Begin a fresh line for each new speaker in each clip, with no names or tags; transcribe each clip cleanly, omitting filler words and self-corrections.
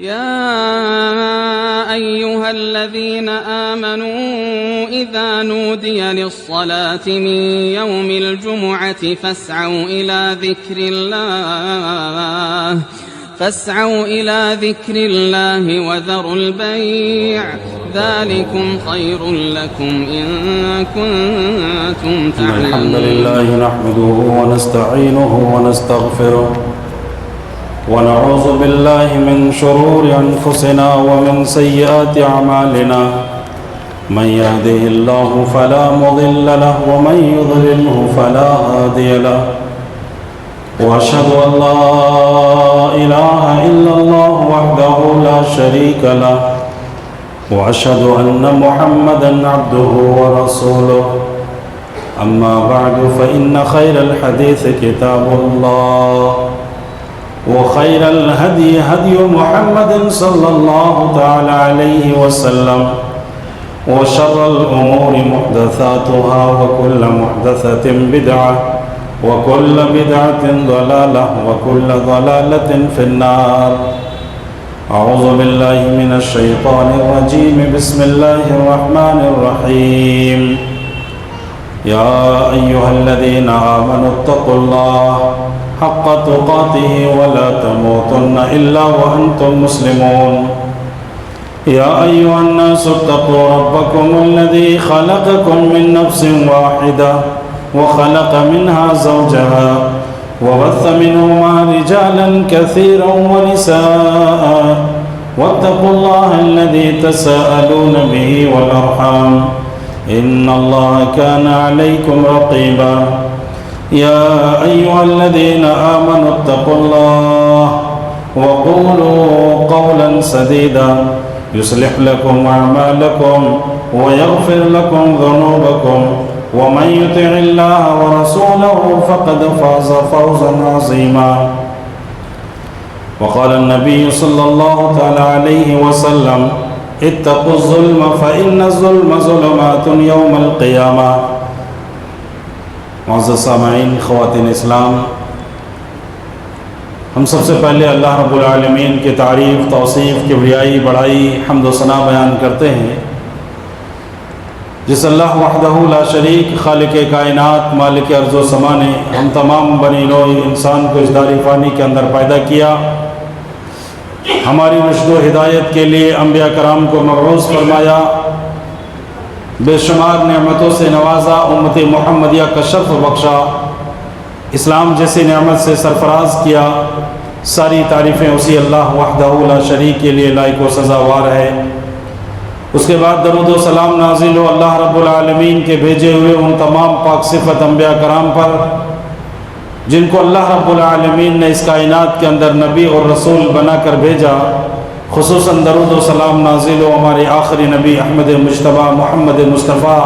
يا أيها الذين آمنوا إذا نودي للصلاة من يوم الجمعة فاسعوا إلى ذكر الله وذروا البيع ذلكم خير لكم إن كنتم تعلمون.
الحمد لله نحمده ونستعينه ونستغفره ونعوذ بالله من شرور أنفسنا ومن سيئات أعمالنا من يهده الله فلا مضل له ومن يضلله فلا هادي له وأشهد أن لا إله إلا الله وحده لا شريك له وأشهد أن محمدا عبده ورسوله أما بعد فإن خير الحديث كتاب الله وخير الهدي هدي محمد صلى الله تعالى عليه وسلم وشر الأمور محدثاتها وكل محدثة بدعة وكل بدعة ضلالة وكل ضلالة في النار. أعوذ بالله من الشيطان الرجيم. بسم الله الرحمن الرحيم. يا أيها الذين آمنوا اتقوا الله حق تقاته ولا تموتن إلا وأنتم مسلمون. يا أيها الناس اتقوا ربكم الذي خلقكم من نفس واحدة وخلق منها زوجها وبث منهما رجالا كثيرا ونساء واتقوا الله الذي تساءلون به والأرحام إن الله كان عليكم رقيبا. يا أيها الذين آمنوا اتقوا الله وقولوا قولا سديدا يصلح لكم أعمالكم ويغفر لكم ذنوبكم ومن يطع الله ورسوله فقد فاز فوزا عظيما. وقال النبي صلى الله تعالى عليه وسلم اتقوا الظلم فإن الظلم ظلمات يوم القيامة. معزز سامعین، خواتین اسلام، ہم سب سے پہلے اللہ رب العالمین کی تعریف، توصیف، کبریائی، بڑائی، حمد و ثنا بیان کرتے ہیں، جس اللہ وحدہ لا شریک خالق کائنات مالک ارض و سما نے ہم تمام بنی نوع انسان کو اس دار فانی کے اندر پیدا کیا، ہماری رشد و ہدایت کے لیے انبیاء کرام کو مبعوث فرمایا، بے شمار نعمتوں سے نوازا، امت محمدیہ کا شرف بخشا، اسلام جیسی نعمت سے سرفراز کیا. ساری تعریفیں اسی اللہ وحدہ لا شریک کے لیے لائق و سزاوار ہے. اس کے بعد درود و سلام نازل ہو اللہ رب العالمین کے بھیجے ہوئے ان تمام پاک صفت انبیاء کرام پر جن کو اللہ رب العالمین نے اس کائنات کے اندر نبی اور رسول بنا کر بھیجا. خصوصاً درود و سلام نازل ہو ہمارے آخری نبی احمد مجتبیٰ محمد مصطفیٰ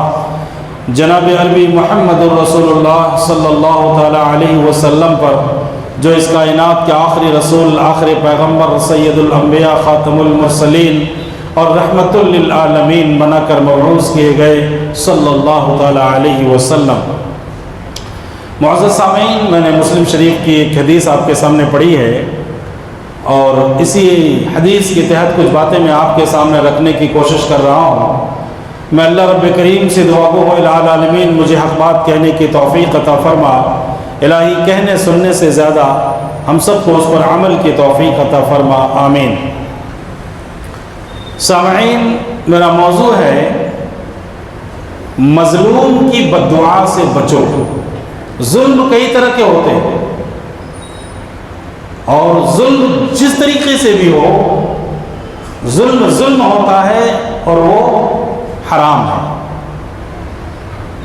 جناب عربی محمد الرسول اللہ صلی اللہ تعالیٰ علیہ وسلم پر، جو اس کائنات کے آخری رسول، آخری پیغمبر، سید الانبیاء، خاتم المرسلین اور رحمت للعالمین بنا کر مبعوث کیے گئے صلی اللہ تعالیٰ علیہ وسلم. معزز سامعین، میں نے مسلم شریف کی ایک حدیث آپ کے سامنے پڑھی ہے اور اسی حدیث کے تحت کچھ باتیں میں آپ کے سامنے رکھنے کی کوشش کر رہا ہوں. میں اللہ رب کریم سے دعا گو ہوں الہ العالمین مجھے حق بات کہنے کی توفیق عطا فرما. الہی کہنے سننے سے زیادہ ہم سب کو اس پر عمل کی توفیق عطا فرما، آمین. سامعین، میرا موضوع ہے مظلوم کی بددعا سے بچو. ظلم کئی طرح کے ہوتے ہیں اور ظلم جس طریقے سے بھی ہو، ظلم ہوتا ہے اور وہ حرام ہے.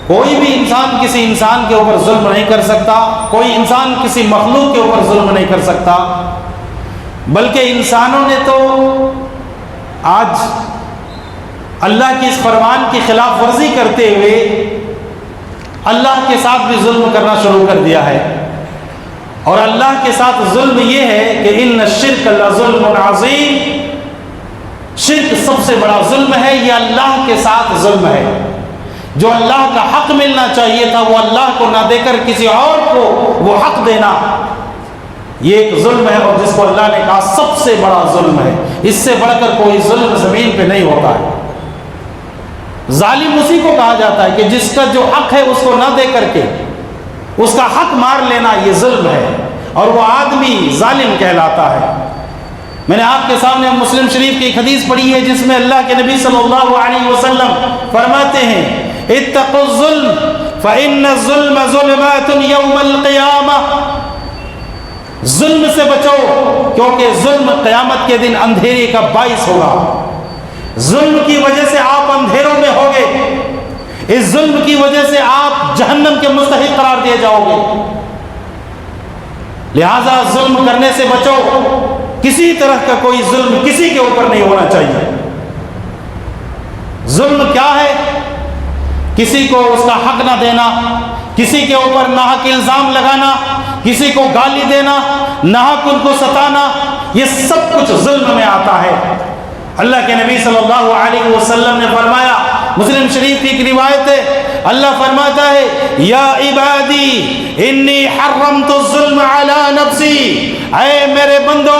کوئی بھی انسان کسی انسان کے اوپر ظلم نہیں کر سکتا، کوئی انسان کسی مخلوق کے اوپر ظلم نہیں کر سکتا، بلکہ انسانوں نے تو آج اللہ کے اس فرمان کی خلاف ورزی کرتے ہوئے اللہ کے ساتھ بھی ظلم کرنا شروع کر دیا ہے. اور اللہ کے ساتھ ظلم یہ ہے کہ ان الشرک لظلم عظیم، شرک سب سے بڑا ظلم ہے، یہ اللہ کے ساتھ ظلم ہے. جو اللہ کا حق ملنا چاہیے تھا وہ اللہ کو نہ دے کر کسی اور کو وہ حق دینا، یہ ایک ظلم ہے، اور جس کو اللہ نے کہا سب سے بڑا ظلم ہے، اس سے بڑھ کر کوئی ظلم زمین پہ نہیں ہوتا ہے۔ ظالم اسی کو کہا جاتا ہے کہ جس کا جو حق ہے اس کو نہ دے کر کے اس کا حق مار لینا، یہ ظلم ہے، اور وہ آدمی ظالم کہلاتا ہے۔ میں نے آپ کے سامنے مسلم شریف کی ایک حدیث پڑھی ہے جس میں اللہ کے نبی صلی اللہ علیہ وسلم فرماتے ہیں اتقوا الظلم فإن الظلم ظلمات یوم القیامہ، ظلم سے بچو کیونکہ ظلم قیامت کے دن اندھیرے کا باعث ہوگا۔ ظلم کی وجہ سے آپ اندھیروں میں ہوگے، اس ظلم کی وجہ سے آپ جہنم کے مستحق قرار دیے جاؤ گے، لہذا ظلم کرنے سے بچو۔ کسی طرح کا کوئی ظلم کسی کے اوپر نہیں ہونا چاہیے۔ ظلم کیا ہے؟ کسی کو اس کا حق نہ دینا، کسی کے اوپر ناحق الزام لگانا، کسی کو گالی دینا، ناحق ان کو ستانا، یہ سب کچھ ظلم میں آتا ہے۔ اللہ کے نبی صلی اللہ علیہ وسلم نے فرمایا، مسلم شریف کی ایک روایت ہے، اللہ فرماتا ہے یا عبادی انی حرمت الظلم علی نفسی، اے میرے بندو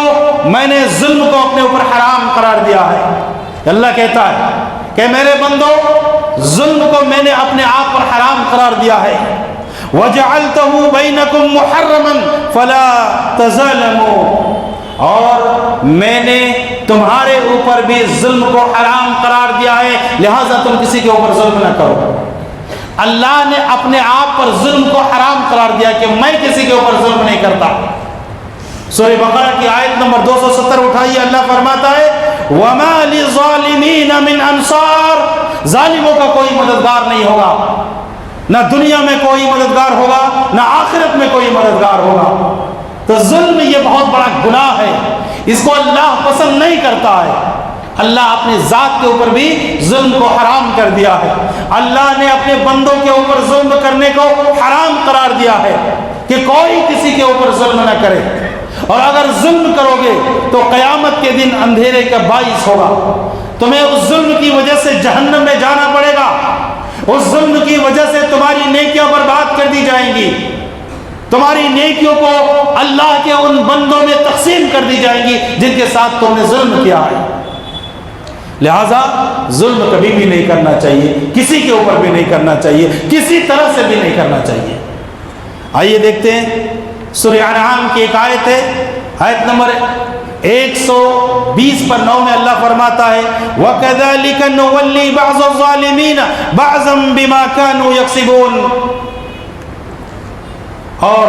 میں نے ظلم کو اپنے اوپر حرام قرار دیا ہے۔ اللہ کہتا ہے کہ میرے بندو ظلم کو میں نے اپنے آپ پر حرام قرار دیا ہے، وجعلتہ بینکم محرما فلا تظالموا، اور میں نے تمہارے اوپر بھی ظلم کو حرام قرار دیا ہے، لہذا تم کسی کے اوپر ظلم نہ کرو۔ اللہ نے اپنے آپ پر ظلم کو حرام قرار دیا کہ میں کسی کے اوپر ظلم نہیں کرتا۔ سورہ بقرہ کی آیت نمبر 270 اٹھائیے، اللہ فرماتا ہے وَمَا لِلظَّالِمِينَ مِنْ أَنصَارٍ، ظالموں کا کوئی مددگار نہیں ہوگا، نہ دنیا میں کوئی مددگار ہوگا نہ آخرت میں کوئی مددگار ہوگا۔ تو ظلم یہ بہت بڑا گناہ ہے، اس کو اللہ پسند نہیں کرتا ہے۔ اللہ اپنے ذات کے اوپر بھی ظلم کو حرام کر دیا ہے، اللہ نے اپنے بندوں کے اوپر ظلم کرنے کو حرام قرار دیا ہے کہ کوئی کسی کے اوپر ظلم نہ کرے، اور اگر ظلم کرو گے تو قیامت کے دن اندھیرے کا باعث ہوگا، تمہیں اس ظلم کی وجہ سے جہنم میں جانا پڑے گا، اس ظلم کی وجہ سے تمہاری نیکیاں برباد کر دی جائیں گی، تمہاری نیکیوں کو اللہ کے ان بندوں میں تقسیم کر دی جائیں گی جن کے ساتھ تم نے ظلم کیا ہے۔ لہذا ظلم کبھی بھی نہیں کرنا چاہیے، کسی کے اوپر بھی نہیں کرنا چاہیے، کسی طرح سے بھی نہیں کرنا چاہیے۔ آئیے دیکھتے ہیں سورہ انعام کی ایک آیت ہے، آیت نمبر 120 پر 9 میں اللہ فرماتا ہے وَكَذَلِكَ نُوَلِّي بَعْضَ الظَّالِمِينَ بَعْضًا بِمَا كَانُوا يَكْسِبُونَ، اور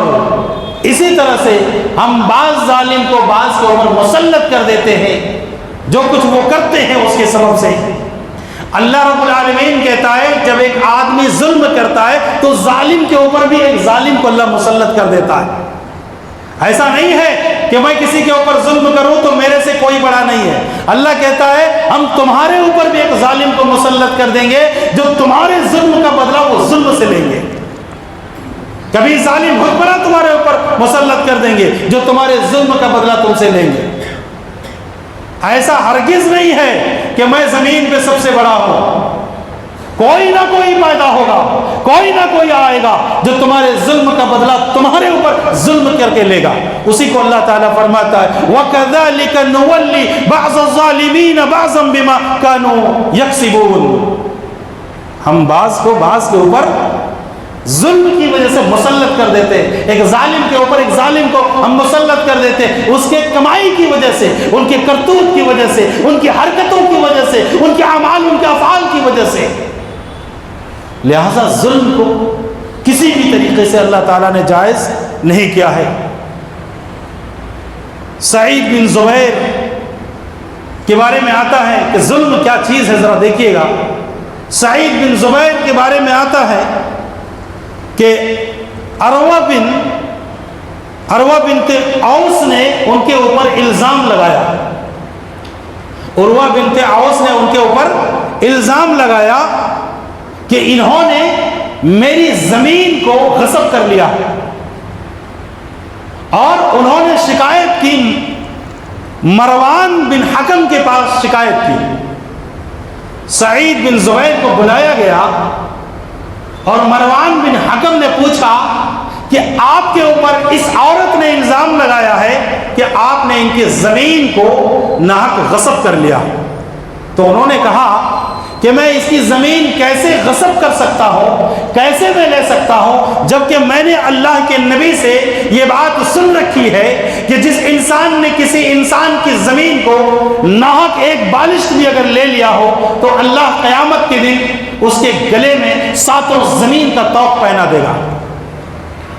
اسی طرح سے ہم بعض ظالم کو بعض کے اوپر مسلط کر دیتے ہیں، جو کچھ وہ کرتے ہیں اس کے سبب سے۔ اللہ رب العالمین کہتا ہے جب ایک آدمی ظلم کرتا ہے تو ظالم کے اوپر بھی ایک ظالم کو اللہ مسلط کر دیتا ہے۔ ایسا نہیں ہے کہ میں کسی کے اوپر ظلم کروں تو میرے سے کوئی بڑا نہیں ہے، اللہ کہتا ہے ہم تمہارے اوپر بھی ایک ظالم کو مسلط کر دیں گے جو تمہارے ظلم کا بدلہ وہ ظلم سے لیں گے۔ کبھی ظالم حکمراں تمہارے اوپر مسلط کر دیں گے جو تمہارے ظلم کا بدلہ تم سے لیں گے۔ ایسا ہرگز نہیں ہے کہ میں زمین پہ سب سے بڑا ہوں، کوئی نہ کوئی پیدا ہوگا، کوئی نہ کوئی آئے گا جو تمہارے ظلم کا بدلہ تمہارے اوپر ظلم کر کے لے گا۔ اسی کو اللہ تعالیٰ فرماتا ہے وَكَذَلِكَ نُوَلِّي بَعْضَ الظَّالِمِينَ بَعْضًا بِمَا كَانُوا يَكْسِبُونَ، ہم بعض کو بعض کے اوپر ظلم کی وجہ سے مسلط کر دیتے، ایک ظالم کے اوپر ایک ظالم کو ہم مسلط کر دیتے، اس کے کمائی کی وجہ سے، ان کے کرتوت کی وجہ سے، ان کی حرکتوں کی وجہ سے، ان کے اعمال ان کے افعال کی وجہ سے۔ لہذا ظلم کو کسی بھی طریقے سے اللہ تعالیٰ نے جائز نہیں کیا ہے۔ سعید بن زبیر کے بارے میں آتا ہے کہ ظلم کیا چیز ہے، ذرا دیکھیے گا۔ سعید بن زبیر کے بارے میں آتا ہے کہ عروہ بنت اوس نے ان کے اوپر الزام لگایا، عروہ بنت اوس نے ان کے اوپر الزام لگایا کہ انہوں نے میری زمین کو غصب کر لیا، اور انہوں نے شکایت کی، مروان بن حکم کے پاس شکایت کی۔ سعید بن زبیر کو بلایا گیا اور مروان بن حکم نے پوچھا کہ کہ آپ کے اوپر اس عورت نے الزام لگایا ہے کہ آپ نے ان کی زمین کو ناحق غصب کر لیا. تو انہوں نے کہا کہ میں اس کی زمین کیسے غصب کر سکتا ہوں, کیسے میں لے سکتا ہوں, جبکہ میں نے اللہ کے نبی سے یہ بات سن رکھی ہے کہ جس انسان نے کسی انسان کی زمین کو ناحق ایک بالشت بھی اگر لے لیا ہو تو اللہ قیامت کے دن اس کے گلے میں 7 زمین کا طوق پہنا دے گا,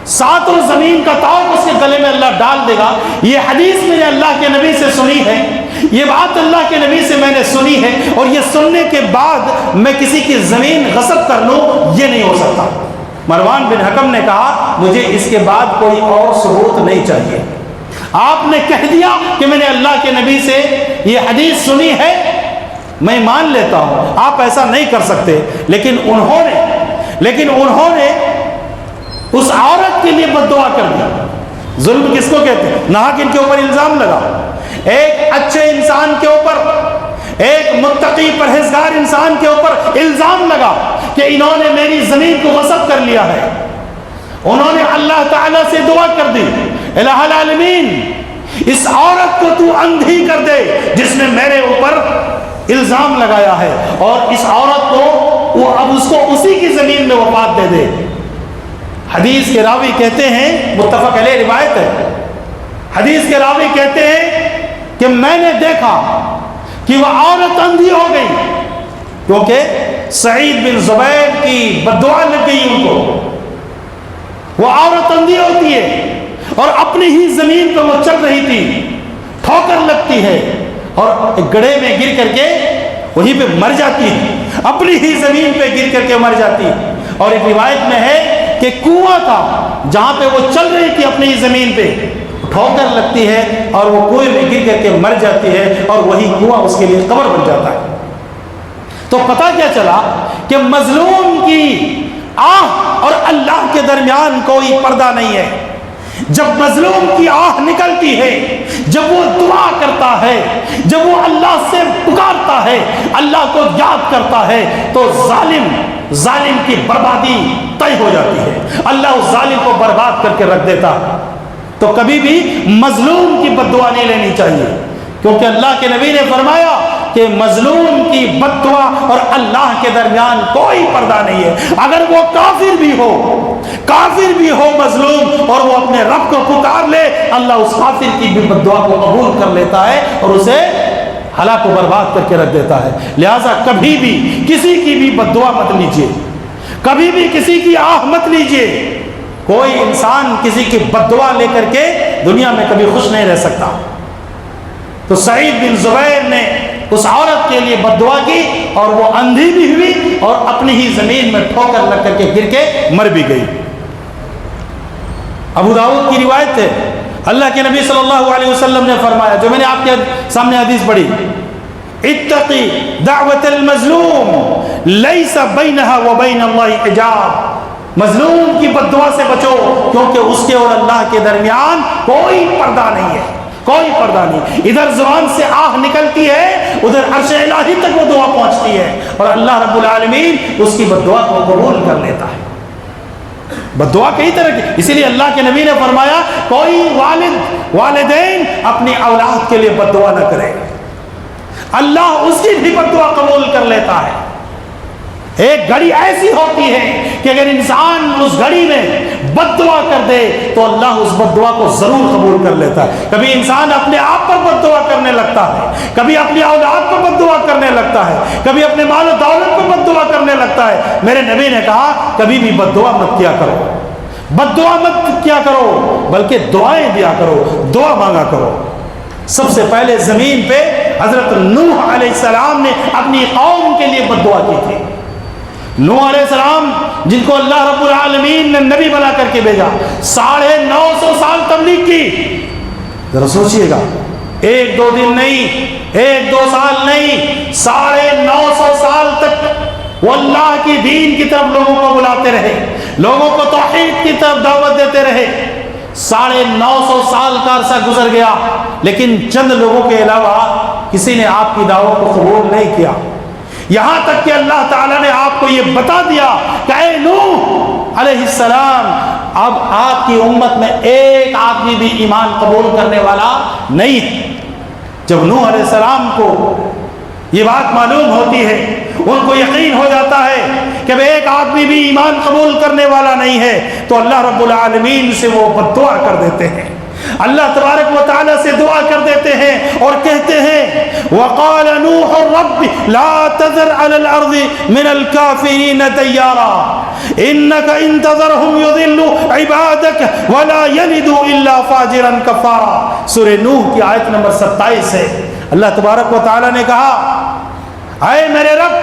7 زمین کا طوق اس کے گلے میں اللہ ڈال دے گا. یہ حدیث میں نے اللہ کے نبی سے سنی ہے, یہ بات اللہ کے نبی سے میں نے سنی ہے, اور یہ سننے کے بعد میں کسی کی زمین غصب کر لوں, یہ نہیں ہو سکتا. مروان بن حکم نے کہا مجھے اس کے بعد کوئی اور ثبوت نہیں چاہیے. آپ نے کہہ دیا کہ میں نے اللہ کے نبی سے یہ حدیث سنی ہے, میں مان لیتا ہوں آپ ایسا نہیں کر سکتے, لیکن انہوں نے اس عورت کے لیے بد دعا کر دی. ظلم کس کو کہتے ہیں؟ ناحق ان کے اوپر الزام لگا. ایک اچھے انسان کے اوپر, ایک متقی پرہیزگار انسان کے اوپر الزام لگا کہ انہوں نے میری زمین کو غصب کر لیا ہے. انہوں نے اللہ تعالیٰ سے دعا کر دی, الہ العالمین اس عورت کو تو اندھی کر دے جس نے میرے اوپر الزام لگایا ہے, اور اس عورت کو وہ اب اس کو اسی کی زمین میں وفات دے دے. حدیث کے راوی کہتے ہیں, متفق علیہ روایت ہے, حدیث کے راوی کہتے ہیں کہ میں نے دیکھا کہ وہ عورت اندھی ہو گئی کیونکہ سعید بن زبیر کی بد دعا لگ گئی ان کو. وہ عورت اندھی ہوتی ہے اور اپنی ہی زمین پہ وہ چل رہی تھی, ٹھوکر لگتی ہے اور گڑھے میں گر کر کے وہیں پہ مر جاتی ہے, اپنی ہی زمین پہ گر کر کے مر جاتی ہے. اور ایک روایت میں ہے کہ کنواں تھا جہاں پہ وہ چل رہی تھی اپنی زمین پہ, ٹھوکر لگتی ہے اور وہ کنویں میں گر کر کے مر جاتی ہے, اور وہی کنواں اس کے لیے قبر بن جاتا ہے. تو پتہ کیا چلا کہ مظلوم کی آہ اور اللہ کے درمیان کوئی پردہ نہیں ہے. جب مظلوم کی آہ نکلتی ہے, جب وہ دعا کرتا ہے, جب وہ اللہ سے پکارتا ہے, اللہ کو یاد کرتا ہے, تو ظالم کی بربادی طے ہو جاتی ہے. اللہ اس ظالم کو برباد کر کے رکھ دیتا ہے. تو کبھی بھی مظلوم کی بد دعا نہیں لینی چاہیے, کیونکہ اللہ کے نبی نے فرمایا کہ مظلوم کی بد دعا اور اللہ کے درمیان کوئی پردہ نہیں ہے. اگر وہ کافر بھی ہو مظلوم, اور وہ اپنے رب کو پکار لے, اللہ اس کافر کی بھی بد دعا کو قبول کر لیتا ہے اور اسے ہلاک و برباد کر کے رکھ دیتا ہے. لہٰذا کبھی بھی کسی کی بھی بد دعا مت لیجیے, کبھی بھی کسی کی آہ مت لیجیے. کوئی انسان کسی کی بد دعا لے کر کے دنیا میں کبھی خوش نہیں رہ سکتا. تو سعید بن زبیر نے اس عورت کے لیے بد دعا کی, اور وہ اندھی بھی ہوئی اور اپنی ہی زمین میں ٹھوکر لگ کر کے گر کے مر بھی گئی. ابو داؤد کی روایت ہے, اللہ کے نبی صلی اللہ علیہ وسلم نے فرمایا, جو میں نے آپ کے سامنے حدیث پڑھی, اتقی دعوت المظلوم لیس بینہا وبین اللہ حجاب. مظلوم کی بد دعا سے بچو, کیونکہ اس کے اور اللہ کے درمیان کوئی پردہ نہیں ہے, کوئی پردہ نہیں. ادھر زبان سے آہ نکلتی ہے, ادھر عرش الہی تک وہ دعا پہنچتی ہے, اور اللہ رب العالمین اس کی بد دعا کو قبول کر لیتا ہے. بد دعا کئی طرح کی, اسی لیے اللہ کے نبی نے فرمایا کوئی والدین اپنی اولاد کے لیے بد دعا نہ کرے, اللہ اس کی بھی بد دعا قبول کر لیتا ہے. ایک گھڑی ایسی ہوتی ہے کہ اگر انسان اس گھڑی میں بد دعا کر دے تو اللہ اس بد دعا کو ضرور قبول کر لیتا ہے. کبھی انسان اپنے آپ پر بد دعا کرنے لگتا ہے, کبھی اپنی اولاد پر بد دعا کرنے لگتا ہے, کبھی اپنے مال و دولت پر بد دعا کرنے لگتا ہے. میرے نبی نے کہا کبھی بھی بد دعا مت کیا کرو, بد دعا مت کیا کرو, بلکہ دعائیں دیا کرو, دعا مانگا کرو. سب سے پہلے زمین پہ حضرت نوح علیہ السلام نے اپنی قوم کے لیے بد دعا کی تھی. نوح علیہ السلام جن کو اللہ رب العالمین نے نبی بنا کر کے بھیجا, 950 سال تبلیغ کی. ذرا سوچئے گا, 1-2 دن نہیں, 1-2 سال نہیں, 950 سال تک وہ اللہ کی دین کی طرف لوگوں کو بلاتے رہے, لوگوں کو توحید کی طرف دعوت دیتے رہے. 950 سال کا عرصہ گزر گیا, لیکن چند لوگوں کے علاوہ کسی نے آپ کی دعوت کو قبول نہیں کیا. یہاں تک کہ اللہ تعالیٰ نے آپ کو یہ بتا دیا کہ اے نوح علیہ السلام, اب آپ کی امت میں ایک آدمی بھی ایمان قبول کرنے والا نہیں۔ جب نوح علیہ السلام کو یہ بات معلوم ہوتی ہے، ان کو یقین ہو جاتا ہے کہ ایک آدمی بھی ایمان قبول کرنے والا نہیں ہے، تو اللہ رب العالمین سے وہ بد دعا کر دیتے ہیں، اللہ تبارک و تعالی سے دعا کر دیتے ہیں اور کہتے ہیں وَقَالَ نُوحٌ رَبِّ لَا تَذَرْ عَلَى الْأَرْضِ مِنَ الْكَافِرِينَ دَيَّارًا إِنَّكَ إِن تَذَرْهُمْ يُضِلُّوا عِبَادَكَ وَلَا يَلِدُوا إِلَّا فَاجِرًا كَفَّارًا۔ سورہ نوح کی آیت نمبر 27 ہے۔ اللہ تبارک و تعالی نے کہا اے میرے رب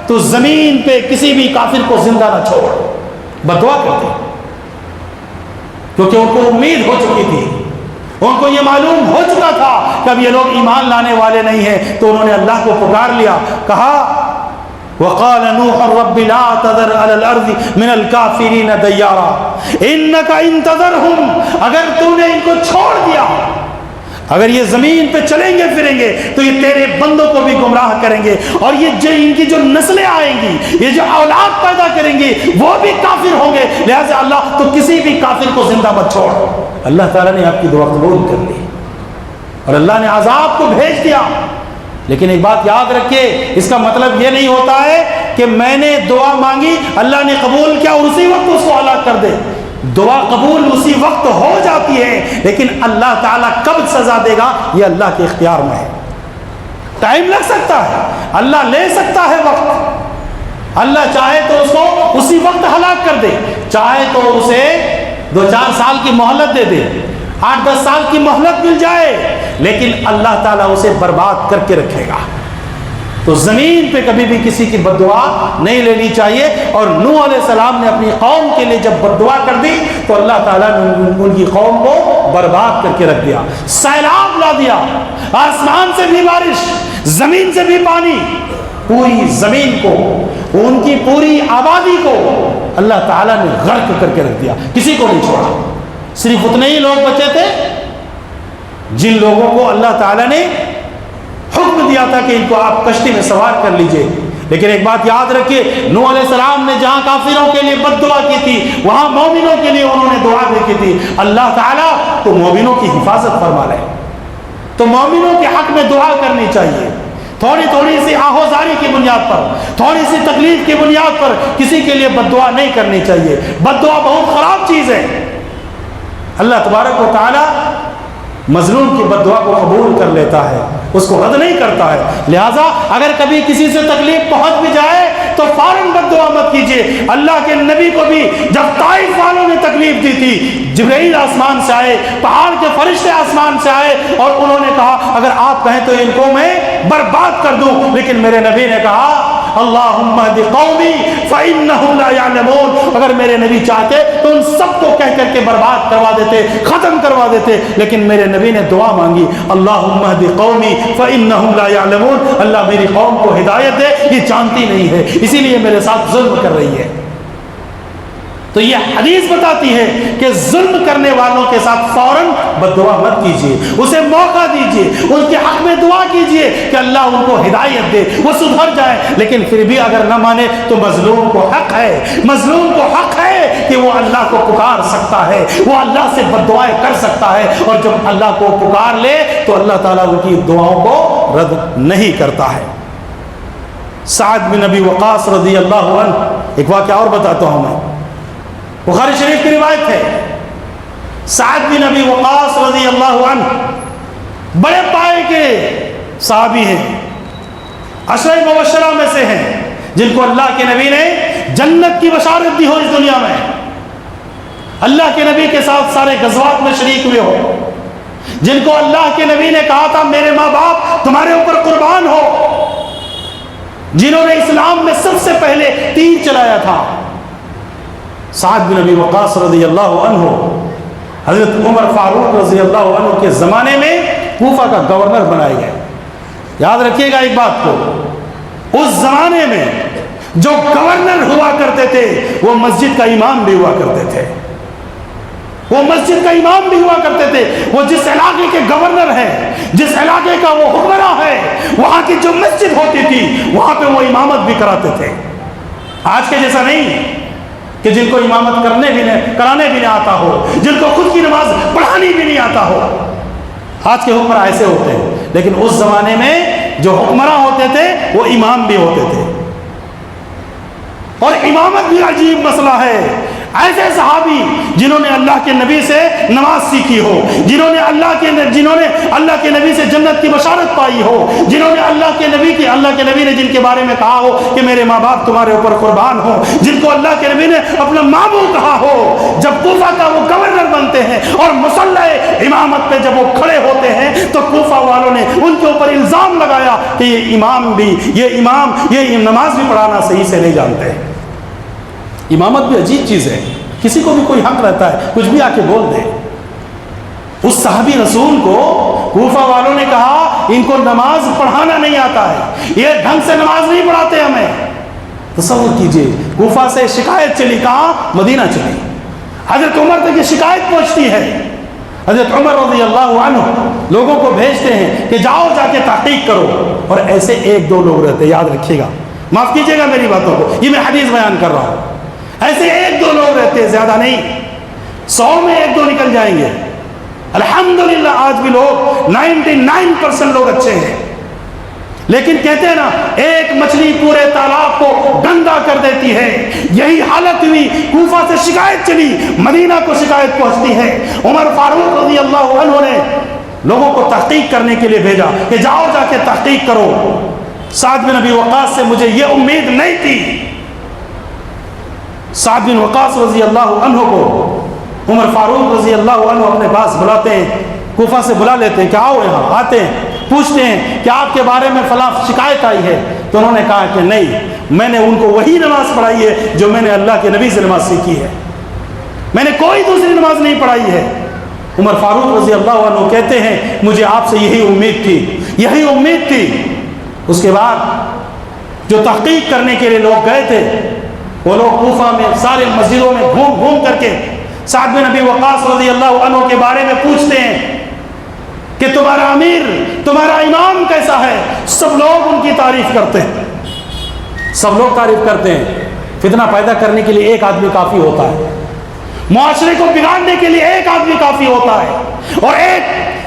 تو زمین پہ کسی بھی کافر کو زندہ نہ چھوڑ۔ بد دعا کرتے ہیں کیونکہ ان کو امید ہو چکی تھی، ان کو یہ معلوم ہو چکا تھا کہ اب یہ لوگ ایمان لانے والے نہیں ہیں، تو انہوں نے اللہ کو پکار لیا، کہا وَقَالَ نُوحٌ رَبِّ لَا تَذَرْ عَلَى الْأَرْضِ مِنَ الْكَافِرِينَ دَيَّارًا إِنَّكَ إِن تَذَرْهُمْ، اگر تو نے ان کو چھوڑ دیا، اگر یہ زمین پہ چلیں گے پھریں گے تو یہ تیرے بندوں کو بھی گمراہ کریں گے، اور یہ ان کی جو نسلیں آئیں گی، یہ جو اولاد پیدا کریں گی وہ بھی کافر ہوں گے، لہٰذا اللہ تو کسی بھی کافر کو زندہ مت چھوڑ۔ اللہ تعالیٰ نے آپ کی دعا قبول کر لی اور اللہ نے عذاب کو بھیج دیا۔ لیکن ایک بات یاد رکھیے، اس کا مطلب یہ نہیں ہوتا ہے کہ میں نے دعا مانگی، اللہ نے قبول کیا اور اسی وقت اس کو ہلاک کر دے۔ دعا قبول اسی وقت ہو جاتی ہے، لیکن اللہ تعالیٰ کب سزا دے گا یہ اللہ کے اختیار میں ہے۔ ٹائم لگ سکتا ہے، اللہ لے سکتا ہے وقت، اللہ چاہے تو اس کو اسی وقت ہلاک کر دے، چاہے تو اسے 2-4 سال کی مہلت دے دے، 8-10 سال کی مہلت مل جائے، لیکن اللہ تعالیٰ اسے برباد کر کے رکھے گا۔ تو زمین پہ کبھی بھی کسی کی بد دعا نہیں لینی چاہیے۔ اور نوح علیہ السلام نے اپنی قوم کے لیے جب بد دعا کر دی تو اللہ تعالیٰ نے ان کی قوم کو برباد کر کے رکھ دیا، سیلاب لا دیا، آسمان سے بھی بارش، زمین سے بھی پانی، پوری زمین کو، ان کی پوری آبادی کو اللہ تعالیٰ نے غرق کر کے رکھ دیا، کسی کو نہیں چھوڑا۔ صرف اتنے ہی لوگ بچے تھے جن لوگوں کو اللہ تعالیٰ نے حکم دیا تھا کہ ان کو آپ کشتی میں سوار کر لیجئے۔ لیکن ایک بات یاد رکھیے، نوح علیہ السلام نے جہاں کافروں کے لیے بد دعا کی تھی وہاں مومنوں کے لیے انہوں نے دعا بھی کی تھی، اللہ تعالیٰ تو مومنوں کی حفاظت فرما رہے ہیں، تو مومنوں کے حق میں دعا کرنی چاہیے۔ تھوڑی تھوڑی سی آہوزاری کی بنیاد پر، تھوڑی سی تکلیف کی بنیاد پر کسی کے لیے بد دعا نہیں کرنی چاہیے۔ بد دعا بہت خراب چیز ہے۔ اللہ تبارک و تعالیٰ مظلوم کی بد دعا کو قبول کر لیتا ہے، اس کو رد نہیں کرتا ہے۔ لہٰذا اگر کبھی کسی سے تکلیف پہنچ بھی جائے تو فوراً بد دعا مت کیجیے۔ اللہ کے نبی کو بھی جب طائف والوں نے تکلیف دی تھی، جبرائیل آسمان سے آئے، پہاڑ کے فرشتے آسمان سے آئے اور انہوں نے کہا اگر آپ کہیں تو ان کو میں برباد کر دوں، لیکن میرے نبی نے کہا اللہم اہد قومی فإنہم لا یعلمون، اگر میرے نبی چاہتے تو ان سب کو کہہ کر کے برباد کروا دیتے، ختم کروا دیتے، لیکن میرے نبی نے دعا مانگی اللہم اہد قومی فإنہم لا یعلمون، اللہ میری قوم کو ہدایت دے، یہ جانتی نہیں ہے، اسی لیے میرے ساتھ ظلم کر رہی ہے۔ تو یہ حدیث بتاتی ہے کہ ظلم کرنے والوں کے ساتھ فوراً بد دعا مت کیجیے، اسے موقع دیجیے، ان کے حق میں دعا کیجیے کہ اللہ ان کو ہدایت دے، وہ سدھر جائے۔ لیکن پھر بھی اگر نہ مانے تو مظلوم کو حق ہے، مظلوم کو حق ہے کہ وہ اللہ کو پکار سکتا ہے، وہ اللہ سے بد دعائیں کر سکتا ہے، اور جب اللہ کو پکار لے تو اللہ تعالیٰ ان کی دعاؤں کو رد نہیں کرتا ہے۔ سعد بن ابی وقاص رضی اللہ عنہ، ایک واقعہ اور بتاتا ہوں میں، بخاری شریف کی روایت ہے، سعد بن ابی وقاص رضی اللہ عنہ بڑے پائے کے صحابی ہیں، عشرہ مبشرہ میں سے ہیں، جن کو اللہ کے نبی نے جنت کی بشارت دی ہو اس دنیا میں، اللہ کے نبی کے ساتھ سارے غزوات میں شریک ہوئے ہو، جن کو اللہ کے نبی نے کہا تھا میرے ماں باپ تمہارے اوپر قربان ہو، جنہوں نے اسلام میں سب سے پہلے تیر چلایا تھا۔ سعد بن ابی وقاص رضی اللہ عنہ حضرت عمر فاروق رضی اللہ عنہ کے زمانے میں کوفہ کا گورنر بنائے گئے۔ یاد رکھیے گا ایک بات کو، اس زمانے میں جو گورنر ہوا کرتے تھے وہ مسجد کا امام بھی ہوا کرتے تھے، وہ مسجد کا امام بھی ہوا کرتے تھے، وہ جس علاقے کے گورنر ہیں، جس علاقے کا وہ حکمراں ہے، وہاں کی جو مسجد ہوتی تھی وہاں پہ وہ امامت بھی کراتے تھے۔ آج کے جیسا نہیں، کہ جن کو امامت کرانے بھی نہیں آتا ہو، جن کو خود کی نماز پڑھانی بھی نہیں آتا ہو۔ آج کے حکمراں ایسے ہوتے ہیں، لیکن اس زمانے میں جو حکمراں ہوتے تھے وہ امام بھی ہوتے تھے۔ اور امامت بھی عجیب مسئلہ ہے۔ ایسے صحابی جنہوں نے اللہ کے نبی سے نماز سیکھی ہو، جنہوں نے اللہ کے نبی سے جنت کی بشارت پائی ہو، جنہوں نے اللہ کے نبی نے جن کے بارے میں کہا ہو کہ میرے ماں باپ تمہارے اوپر قربان ہو، جن کو اللہ کے نبی نے اپنا معبود کہا ہو، جب کوفہ کا وہ گورنر بنتے ہیں اور مسلح امامت پہ جب وہ کھڑے ہوتے ہیں تو کوفہ والوں نے ان کے اوپر الزام لگایا کہ یہ نماز بھی پڑھانا صحیح سے نہیں جانتے۔ امامت بھی عجیب چیز ہے، کسی کو بھی کوئی حق رہتا ہے کچھ بھی آ کے بول دے۔ اس صحابی رسول کو کوفہ والوں نے کہا ان کو نماز پڑھانا نہیں آتا ہے، یہ ڈھنگ سے نماز نہیں پڑھاتے ہمیں۔ تصور کیجئے، کوفہ سے شکایت چلی، کہاں؟ مدینہ چلی۔ حضرت عمر تک یہ شکایت پہنچتی ہے۔ حضرت عمر رضی اللہ عنہ لوگوں کو بھیجتے ہیں کہ جاؤ جا کے تحقیق کرو، اور ایسے ایک دو لوگ رہتے، یاد رکھیے گا، معاف کیجئے گا میری باتوں کو، یہ میں حدیث بیان کر رہا ہوں۔ ایسے ایک دو لوگ رہتے، زیادہ نہیں، 100 میں ایک دو نکل جائیں گے۔ الحمدللہ آج بھی لوگ 99% لوگ اچھے ہیں، لیکن کہتے ہیں نا ایک مچھلی پورے تالاب کو گندا کر دیتی ہے۔ یہی حالت ہوئی، کوفہ سے شکایت چلی، مدینہ کو شکایت پہنچتی ہے۔ عمر فاروق رضی اللہ عنہ نے لوگوں کو تحقیق کرنے کے لیے بھیجا کہ جاؤ جا کے تحقیق کرو۔ سعد بن ابی وقاص سے مجھے یہ امید نہیں تھی۔ سعد بن وقاص رضی اللہ عنہ کو عمر فاروق رضی اللہ عنہ اپنے پاس بلاتے ہیں، کوفہ سے بلا لیتے ہیں کہ آؤ یہاں، آتے ہیں، پوچھتے ہیں کہ آپ کے بارے میں فلاں شکایت آئی ہے، تو انہوں نے کہا کہ نہیں، میں نے ان کو وہی نماز پڑھائی ہے جو میں نے اللہ کے نبی سے نماز سیکھی ہے، میں نے کوئی دوسری نماز نہیں پڑھائی ہے۔ عمر فاروق رضی اللہ عنہ کہتے ہیں مجھے آپ سے یہی امید تھی۔ اس کے بعد جو تحقیق کرنے کے لیے لوگ گئے تھے، وہ لوگ کوفہ میں سارے مسجدوں میں گھوم کر کے سعد بن ابی وقاص رضی اللہ عنہ کے بارے میں پوچھتے ہیں کہ تمہارا امیر، تمہارا امام کیسا ہے؟ سب لوگ ان کی تعریف کرتے ہیں، سب لوگ تعریف کرتے ہیں۔ فتنہ پیدا کرنے کے لیے ایک آدمی کافی ہوتا ہے، معاشرے کو بگاڑنے کے لیے ایک آدمی کافی ہوتا ہے، اور ایک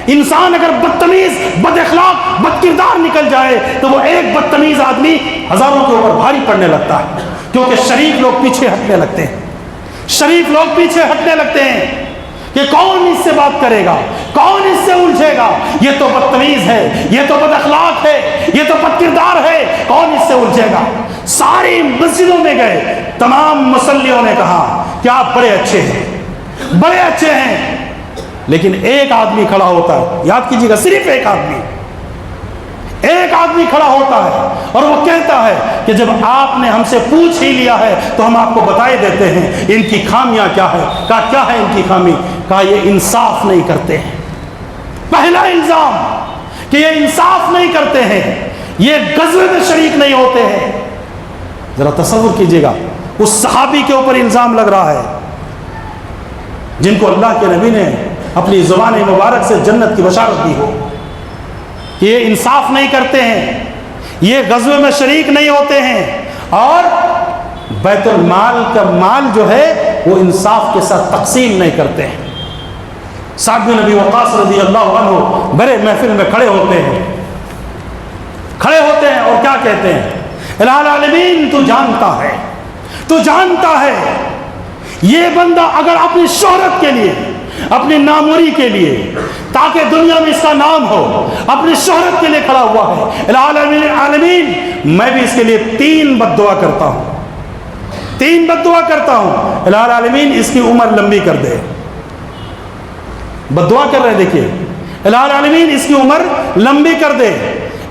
انسان اگر بدتمیز، بد اخلاق، بد کردار نکل جائے تو وہ ایک بدتمیز آدمی ہزاروں کے اوپر بھاری پڑنے لگتا ہے، کیونکہ شریف لوگ پیچھے ہٹنے لگتے ہیں، شریف لوگ پیچھے ہٹنے لگتے ہیں کہ کون اس سے بات کرے گا، کون اس سے الجھے گا، یہ تو بدتمیز ہے، یہ تو بد اخلاق ہے، یہ تو بد کردار ہے، کون اس سے الجھے گا۔ ساری مسجدوں میں گئے، تمام مصلیوں نے کہا کہ آپ بڑے اچھے ہیں، لیکن ایک آدمی کھڑا ہوتا ہے، یاد کیجیے گا، صرف ایک آدمی کھڑا ہوتا ہے اور وہ کہتا ہے کہ جب آپ نے ہم سے پوچھ ہی لیا ہے تو ہم آپ کو بتائے دیتے ہیں ان کی خامیاں کیا ہے۔ کہا کیا ہے ان کی خامی؟ کہا یہ انصاف نہیں کرتے ہیں۔ پہلا الزام کہ یہ انصاف نہیں کرتے ہیں، یہ غزوے میں شریک نہیں ہوتے ہیں۔ ذرا تصور کیجئے گا، اس صحابی کے اوپر الزام لگ رہا ہے جن کو اللہ کے نبی نے اپنی زبان مبارک سے جنت کی بشارت دی ہو، کہ یہ انصاف نہیں کرتے ہیں، یہ غزوے میں شریک نہیں ہوتے ہیں، اور بیت المال کا مال جو ہے وہ انصاف کے ساتھ تقسیم نہیں کرتے ہیں۔ سعد بن ابی وقاص رضی اللہ عنہ بڑے محفل میں کھڑے ہوتے ہیں اور کیا کہتے ہیں؟ الہ العالمین تو جانتا ہے یہ بندہ اگر اپنی شہرت کے لیے، اپنی ناموری کے لیے، تاکہ دنیا میں اس کا نام ہو، اپنی شہرت کے لیے کھڑا ہوا ہے، الہ العالمین میں بھی اس کے لیے 3 بد دعا کرتا ہوں، الہ العالمین اس کی عمر لمبی کر دے۔ بد دعا کر رہے، دیکھیے، الہ العالمین اس کی عمر لمبی کر دے،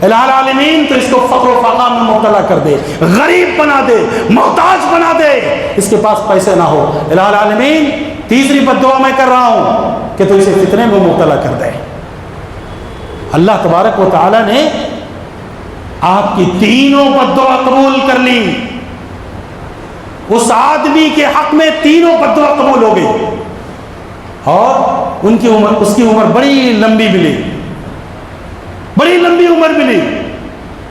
الہ العالمین تو اس کو فقر و فاقہ میں مبتلا کر دے، غریب بنا دے، محتاج بنا دے، اس کے پاس پیسے نہ ہو، الہ العالمین تیسری بد دعا میں کر رہا ہوں کہ تو اسے فتنے میں مبتلا کر دے۔ اللہ تبارک و تعالی نے آپ کی تینوں بد دعا قبول کر لی، اس آدمی کے حق میں تینوں بد دعا قبول ہو گئی، اور اس کی عمر بڑی لمبی ملی،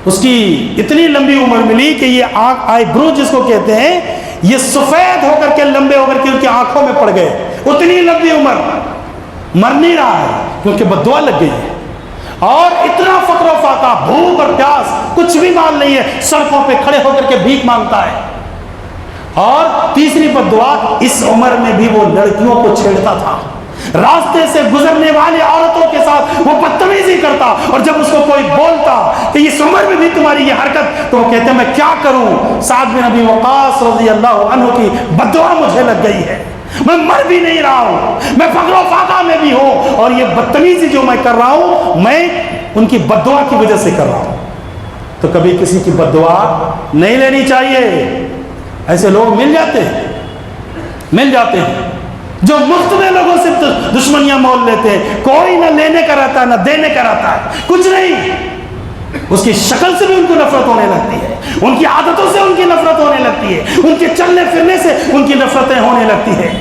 اس کی اتنی لمبی عمر ملی کہ یہ آئی برو جس کو کہتے ہیں، یہ سفید ہو کر کے لمبے ہو کر کے ان کی آنکھوں میں پڑ گئے. اتنی لمبی عمر, مر نہیں رہا ہے کیونکہ بد دعا لگ گئی ہے. اور اتنا فقر و فاقہ, بھوک اور پیاس, کچھ بھی مال نہیں ہے, سڑکوں پہ کھڑے ہو کر کے بھیک مانگتا ہے. اور تیسری بد دعا, اس عمر میں بھی وہ لڑکیوں کو چھیڑتا تھا, راستے سے گزرنے والی عورتوں کے ساتھ وہ بدتمیزی کرتا. اور جب اس کو کوئی بولتا کہ اس عمر میں بھی تمہاری یہ حرکت, تو وہ کہتے ہیں میں کیا کروں, سعد بن ابی وقاص رضی اللہ عنہ کی بد دعا مجھے لگ گئی ہے, میں مر بھی نہیں رہا ہوں, میں فقر و فاقہ میں بھی ہوں, اور یہ بدتمیزی جو میں کر رہا ہوں میں ان کی بد دعا کی وجہ سے کر رہا ہوں. تو کبھی کسی کی بد دعا نہیں لینی چاہیے. ایسے لوگ مل جاتے ہیں جو مفت میں لوگوں سے دشمنیاں مول لیتے ہیں. کوئی نہ لینے کا رہتا ہے نہ دینے کا رہتا ہے, کچھ نہیں. اس کی شکل سے بھی ان کو نفرت ہونے لگتی ہے, ان کی عادتوں سے ان کی نفرت ہونے لگتی ہے, ان کے چلنے پھرنے سے ان کی نفرتیں ہونے لگتی ہیں.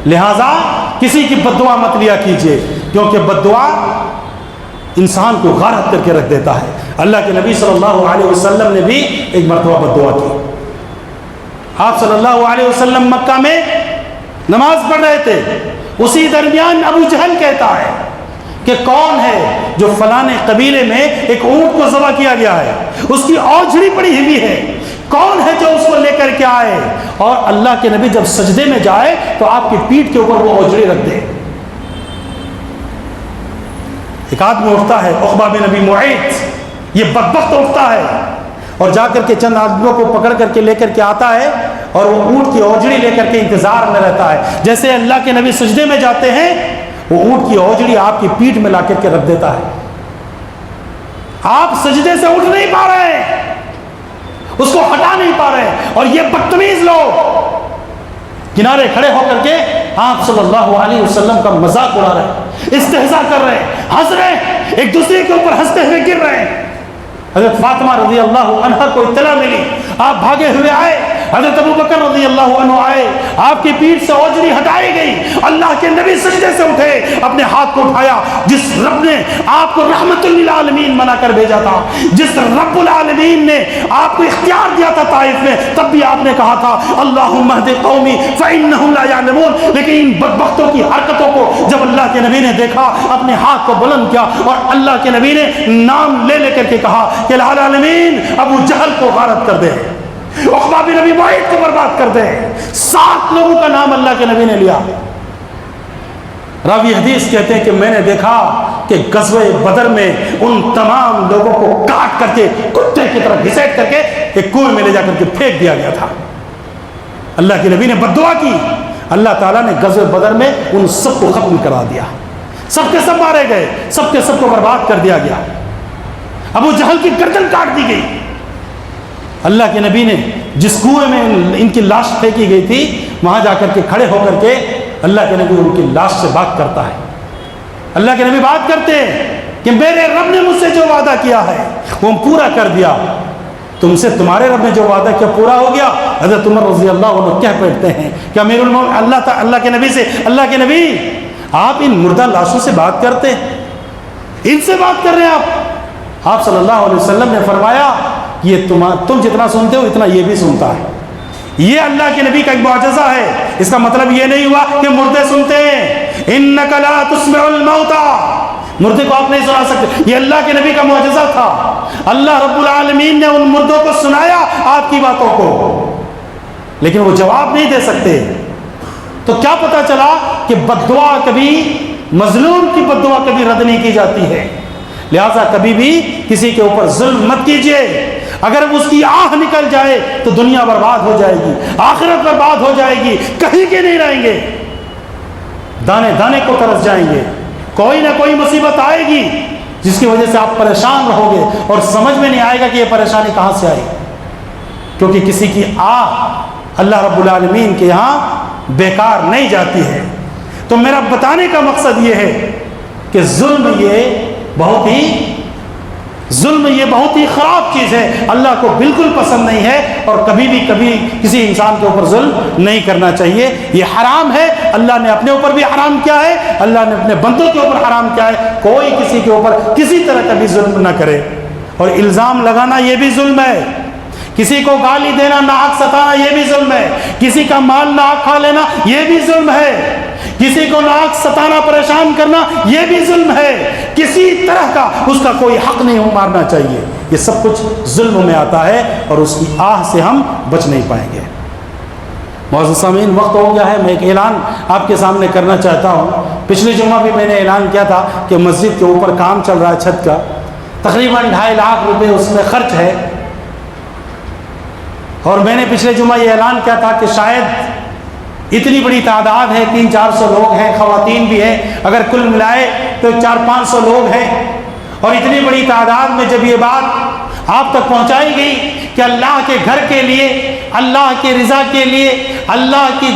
لہٰذا کسی کی بد دعا مت لیا کیجیے, کیونکہ بد دعا انسان کو غارت کر کے رکھ دیتا ہے. اللہ کے نبی صلی اللہ علیہ وسلم نے بھی ایک مرتبہ بد دعا کی. آپ صلی اللہ علیہ وسلم مکہ میں نماز پڑھ رہے تھے, اسی درمیان ابو جہل کہتا ہے کہ کون ہے جو فلانے قبیلے میں ایک اونٹ کو ذبح کیا گیا ہے, اس کی اوجڑی پڑی ہوئی ہے, کون ہے جو اس کو لے کر کے آئے, اور اللہ کے نبی جب سجدے میں جائے تو آپ کی پیٹھ کے اوپر وہ اوجڑی رکھ دے. ایک آدمی اٹھتا ہے, عقبہ بن ابی معیط, یہ بدبخت اٹھتا ہے اور جا کر کے چند آدمیوں کو پکڑ کر کے لے کر کے آتا ہے, اور وہ اونٹ کی اوجڑی لے کر کے انتظار میں رہتا ہے. جیسے اللہ کے نبی سجدے میں جاتے ہیں, وہ اونٹ کی اوجڑی آپ کی پیٹھ میں لا کر کے رکھ دیتا ہے. آپ سجدے سے اٹھ نہیں پا رہے ہیں, اس کو ہٹا نہیں پا رہے ہیں, اور یہ بدتمیز لوگ کنارے کھڑے ہو کر کے آپ صلی اللہ علیہ وسلم کا مذاق اڑا رہے ہیں, استہزاء کر رہے ہیں, ہنس رہے ہیں, ایک دوسرے کے اوپر ہنستے ہوئے گر رہے ہیں. حضرت فاطمہ رضی اللہ عنہ کو اطلاع ملی, آپ بھاگے ہوئے آئے, حضرت ابو بکر رضی اللہ عنہ آئے, آپ کی پیٹھ سے اوجڑی ہٹائی گئی. اللہ کے نبی سجدے سے اٹھے, اپنے ہاتھ کو اٹھایا, جس رب نے آپ کو رحمت للعالمین بنا کر بھیجا تھا, جس رب العالمین نے آپ کو اختیار دیا تھا طائف میں, تب بھی آپ نے کہا تھا اللہم اہد قومی فانہم لا یعلمون. لیکن ان بدبختوں کی حرکتوں کو جب اللہ کے نبی نے دیکھا, اپنے ہاتھ کو بلند کیا, اور اللہ کے نبی نے نام لے لے کر کے کہا کہ العالمین ابو جہل کو غارت کر دے, عقبہ بن ابی معیط کو برباد کر دے. 7 لوگوں کا نام اللہ کے نبی نے لیا. راوی حدیث کہتے ہیں کہ میں نے دیکھا کہ غزوہ بدر میں ان تمام لوگوں کو کاٹ کر کے کتے کی طرح گھسیٹ کر کے ایک کنویں میں لے جا کر کے پھینک دیا گیا تھا. اللہ کے نبی نے بد دعا کی, اللہ تعالیٰ نے غزوہ بدر میں ان سب کو ختم کرا دیا, سب کے سب مارے گئے, سب کے سب کو برباد کر دیا گیا. ابو جہل کی گردن کاٹ دی گئی. اللہ کے نبی نے جس کنویں میں ان کی لاش پھینکی گئی تھی, وہاں جا کر کے کھڑے ہو کر کے اللہ کے نبی ان کی لاش سے بات کرتا ہے. اللہ کے نبی بات کرتے ہیں کہ میرے رب نے مجھ سے جو وعدہ کیا ہے وہ پورا کر دیا, تم سے تمہارے رب نے جو وعدہ کیا پورا ہو گیا. حضرت عمر رضی اللہ عنہ کہہ بیٹھتے ہیں کہ امیر المومنین اللہ کے نبی سے, اللہ کے نبی آپ ان مردہ لاشوں سے بات کرتے, ان سے بات کر رہے ہیں آپ. آپ صلی اللہ علیہ وسلم نے فرمایا یہ تم جتنا سنتے ہو اتنا یہ بھی سنتا ہے. یہ اللہ کے نبی کا ایک معجزہ ہے. اس کا مطلب یہ نہیں ہوا کہ مردے سنتے ہیں, انک لا تسمع الموتى, مردے کو آپ نہیں سنا سکتے. یہ اللہ کے نبی کا معجزہ تھا. اللہ رب العالمین نے ان مردوں کو سنایا آپ کی باتوں کو, لیکن وہ جواب نہیں دے سکتے. تو کیا پتا چلا کہ بد دعا کبھی, مظلوم کی بد دعا کبھی رد نہیں کی جاتی ہے. لہٰذا کبھی بھی کسی کے اوپر ظلم مت کیجیے. اگر اس کی آہ نکل جائے تو دنیا برباد ہو جائے گی, آخرت برباد ہو جائے گی, کہیں کے نہیں رہیں گے, دانے دانے کو ترس جائیں گے. کوئی نہ کوئی مصیبت آئے گی جس کی وجہ سے آپ پریشان رہو گے, اور سمجھ میں نہیں آئے گا کہ یہ پریشانی کہاں سے آئی, کیونکہ کسی کی آہ اللہ رب العالمین کے یہاں بیکار نہیں جاتی ہے. تو میرا بتانے کا مقصد یہ ہے کہ ظلم یہ بہت ہی خراب چیز ہے, اللہ کو بالکل پسند نہیں ہے, اور کبھی کسی انسان کے اوپر ظلم نہیں کرنا چاہیے. یہ حرام ہے, اللہ نے اپنے اوپر بھی حرام کیا ہے, اللہ نے اپنے بندوں کے اوپر حرام کیا ہے. کوئی کسی کے اوپر کسی طرح کا بھی ظلم نہ کرے. اور الزام لگانا یہ بھی ظلم ہے کسی کو گالی دینا، ناحق ستانا، یہ بھی ظلم ہے. کسی کا مال ناحق کھا لینا یہ بھی ظلم ہے. کسی کو ناحق ستانا، پریشان کرنا یہ بھی ظلم ہے. کسی طرح کا اس کا کوئی حق نہیں مارنا چاہیے. یہ سب کچھ ظلم میں آتا ہے اور اس کی آہ سے ہم بچ نہیں پائیں گے. معزز سامعین، وقت ہو گیا ہے. میں ایک اعلان آپ کے سامنے کرنا چاہتا ہوں. پچھلے جمعہ بھی میں نے اعلان کیا تھا کہ مسجد کے اوپر کام چل رہا ہے چھت کا، تقریباً 2.5 لاکھ روپے اس میں خرچ ہے. اور میں نے پچھلے جمعہ یہ اعلان کیا تھا کہ شاید اتنی بڑی تعداد ہے، 300-400 لوگ ہیں، خواتین بھی ہیں، اگر کل ملائے تو 400-500 لوگ ہیں. اور اتنی بڑی تعداد میں جب یہ بات آپ تک پہنچائی گئی کہ اللہ کے گھر کے لیے، اللہ کی رضا کے لیے، اللہ کی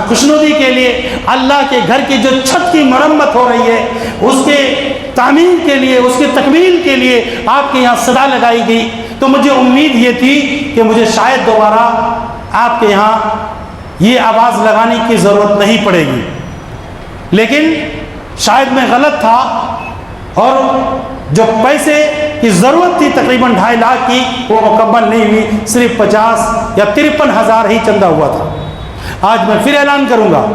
خوشنودی کے لیے، اللہ کے گھر کی جو چھت کی مرمت ہو رہی ہے اس کے تعمیر کے لیے، اس کی تکمیل کے لیے آپ کے یہاں صدا لگائی گئی، تو مجھے امید یہ تھی کہ مجھے شاید دوبارہ آپ کے یہاں یہ آواز لگانے کی ضرورت نہیں پڑے گی. لیکن شاید میں غلط تھا اور جو پیسے کی ضرورت تھی تقریباً 2.5 لاکھ کی وہ مکمل نہیں ہوئی، صرف 50 یا 53 ہزار ہی چندہ ہوا تھا. آج میں پھر اعلان کروں گا،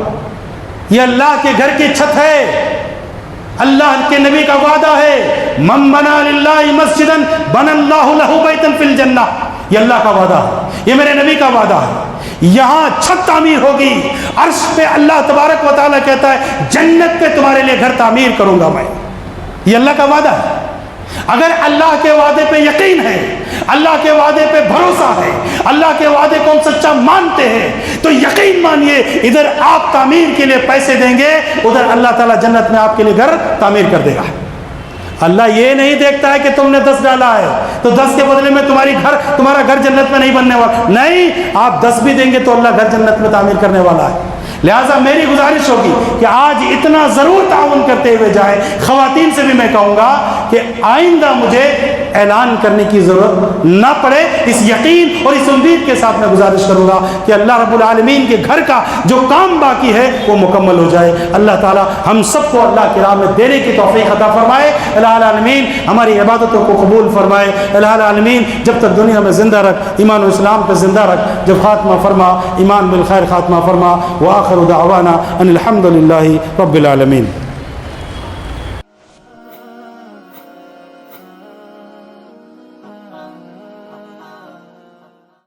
یہ اللہ کے گھر کی چھت ہے. اللہ کے نبی کا وعدہ ہے، من بنا للہ مسجدا بنى اللہ لہ بیتا فی الجنہ. یہ اللہ کا وعدہ ہے، یہ میرے نبی کا وعدہ ہے. یہاں چھت تعمیر ہوگی، عرش پہ اللہ تبارک و تعالیٰ کہتا ہے جنت پہ تمہارے لیے گھر تعمیر کروں گا میں. یہ اللہ کا وعدہ ہے. اگر اللہ کے وعدے پہ یقین ہے، اللہ کے وعدے پہ بھروسہ ہے، اللہ کے وعدے کو ہم سچا مانتے ہیں، تو یقین مانیے ادھر آپ تعمیر کے لیے پیسے دیں گے، ادھر اللہ تعالیٰ جنت میں آپ کے لیے گھر تعمیر کر دے گا. اللہ یہ نہیں دیکھتا ہے کہ تم نے 10 ڈالا ہے تو 10 کے بدلے میں تمہارا گھر جنت میں نہیں بننے والا. نہیں، آپ 10 بھی دیں گے تو اللہ گھر جنت میں تعمیر کرنے والا ہے. لہٰذا میری گزارش ہوگی کہ آج اتنا ضرور تعاون کرتے ہوئے جائیں. خواتین سے بھی میں کہوں گا کہ آئندہ مجھے اعلان کرنے کی ضرورت نہ پڑے. اس یقین اور اس امید کے ساتھ میں گزارش کروں گا کہ اللہ رب العالمین کے گھر کا جو کام باقی ہے وہ مکمل ہو جائے. اللہ تعالی ہم سب کو اللہ کی راہ میں دینے کی توفیق عطا فرمائے. اللہ العالمین ہماری عبادتوں کو قبول فرمائے. اللہ العالمین جب تک دنیا میں زندہ رکھ، ایمان و اسلام پہ زندہ رکھ. جب خاتمہ فرما، ایمان بالخیر خاتمہ فرما. وآخر دعوانا ان الحمد للہ رب العالمین.